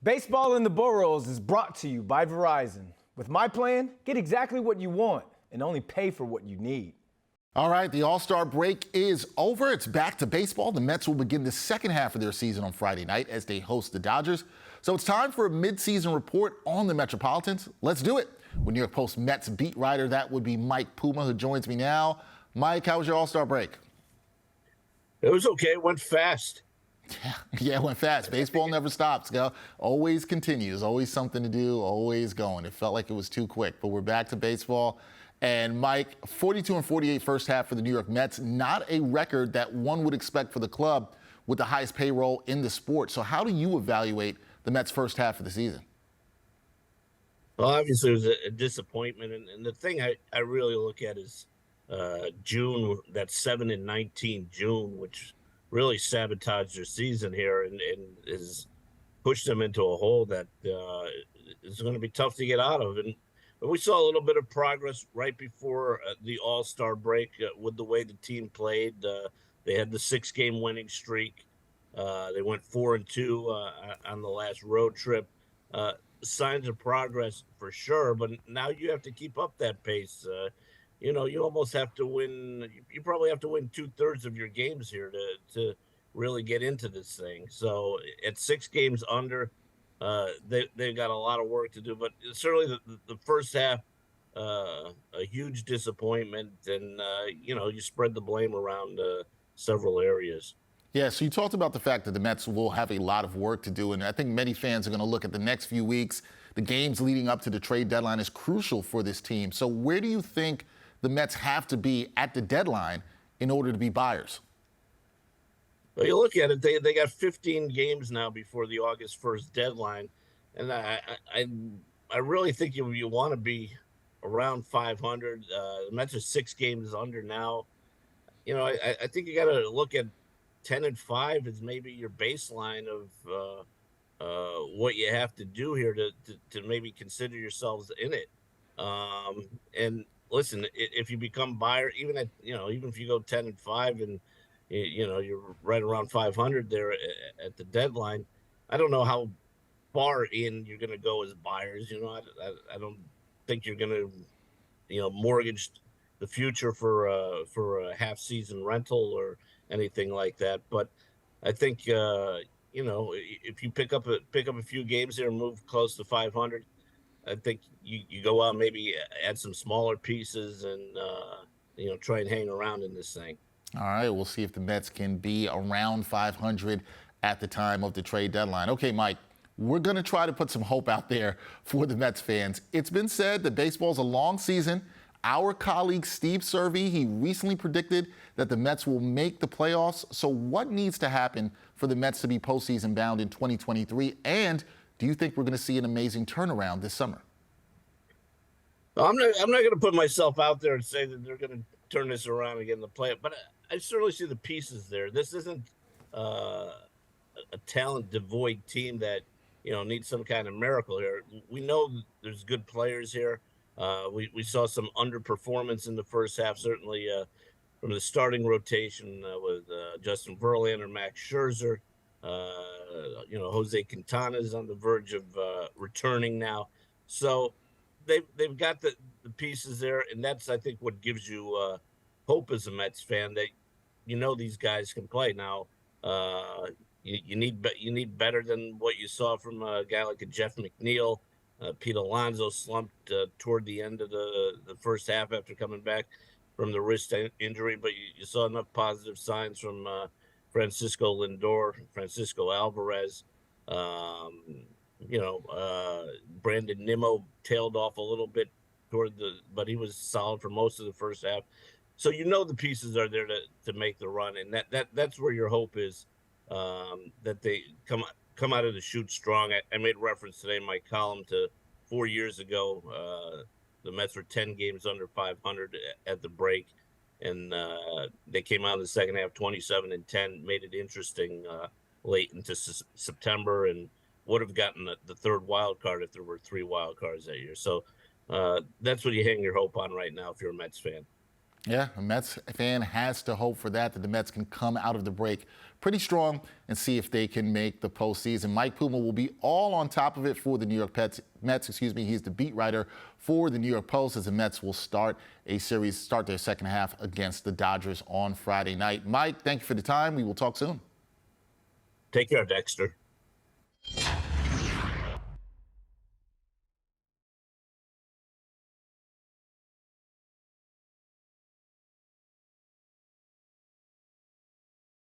Baseball in the Boroughs is brought to you by Verizon. With my plan, get exactly what you want and only pay for what you need. All right, the All-Star break is over. It's back to baseball. The Mets will begin the second half of their season on Friday night as they host the Dodgers. So it's time for a mid-season report on the Metropolitans. Let's do it. With New York Post Mets beat writer, that would be Mike Puma, who joins me now. Mike, how was your All-Star break? It was okay. It went fast. Yeah, it went fast. Baseball never stops. Always continues. Always something to do. Always going. It felt like it was too quick, but we're back to baseball. And Mike, 42-48 first half for the New York Mets. Not a record that one would expect for the club with the highest payroll in the sport. So how do you evaluate the Mets' first half of the season? Well, obviously, it was a disappointment. And the thing I really look at is June, that 7-19 June, which really sabotaged their season here and has pushed them into a hole that is going to be tough to get out of. But we saw a little bit of progress right before the All-Star break with the way the team played. They had the 6-game winning streak. They went 4-2 on the last road trip. Signs of progress for sure, but now you have to keep up that pace. You almost have to win. You probably have to win 2/3 of your games here to really get into this thing. So at 6 games under, they've got a lot of work to do. But certainly the first half, a huge disappointment, and you spread the blame around several areas. Yeah, so you talked about the fact that the Mets will have a lot of work to do, and I think many fans are going to look at the next few weeks. The games leading up to the trade deadline is crucial for this team. So where do you think the Mets have to be at the deadline in order to be buyers? Well, you look at it, they got 15 games now before the August 1st deadline, and I really think you want to be around 500. The Mets are 6 games under now. I think you got to look at 10-5 is maybe your baseline of what you have to do here to maybe consider yourselves in it. And listen, if you become buyer, even if you go 10-5 and you're right around 500 there at the deadline, I don't know how far in you're going to go as buyers. I don't think you're going to mortgage the future for a half season rental or anything like that. But I think if you pick up a few games here and move close to 500, I think you go out, maybe add some smaller pieces and try and hang around in this thing. All right, we'll see if the Mets can be around 500 at the time of the trade deadline. Okay, Mike, we're going to try to put some hope out there for the Mets fans. It's been said that baseball's a long season. Our colleague Steve Servey, he recently predicted that the Mets will make the playoffs. So what needs to happen for the Mets to be postseason bound in 2023? And do you think we're going to see an amazing turnaround this summer? Well, I'm not going to put myself out there and say that they're going to turn this around and get in the play, but I certainly see the pieces there. This isn't a talent devoid team that needs some kind of miracle here. We know there's good players here. We saw some underperformance in the first half, certainly from the starting rotation with Justin Verlander, Max Scherzer. Jose Quintana is on the verge of returning now. So they've got the pieces there, and that's, I think, what gives you hope as a Mets fan that these guys can play. Now, you need better than what you saw from a guy like a Jeff McNeil. Pete Alonso slumped toward the end of the first half after coming back from the wrist injury, but you saw enough positive signs from Francisco Lindor, Francisco Alvarez. Brandon Nimmo tailed off a little bit but he was solid for most of the first half. So the pieces are there to make the run, and that's where your hope is, that they come out of the chute strong. I made reference today in my column to 4 years ago. The Mets were 10 games under 500 at the break, and they came out in the second half 27-10, made it interesting late into September, and would have gotten the third wild card if there were 3 wild cards that year. So that's what you hang your hope on right now if you're a Mets fan. Yeah, a Mets fan has to hope for that the Mets can come out of the break pretty strong and see if they can make the postseason. Mike Puma will be all on top of it for the New York Mets. He's the beat writer for the New York Post as the Mets will start their second half against the Dodgers on Friday night. Mike, thank you for the time. We will talk soon. Take care, Dexter.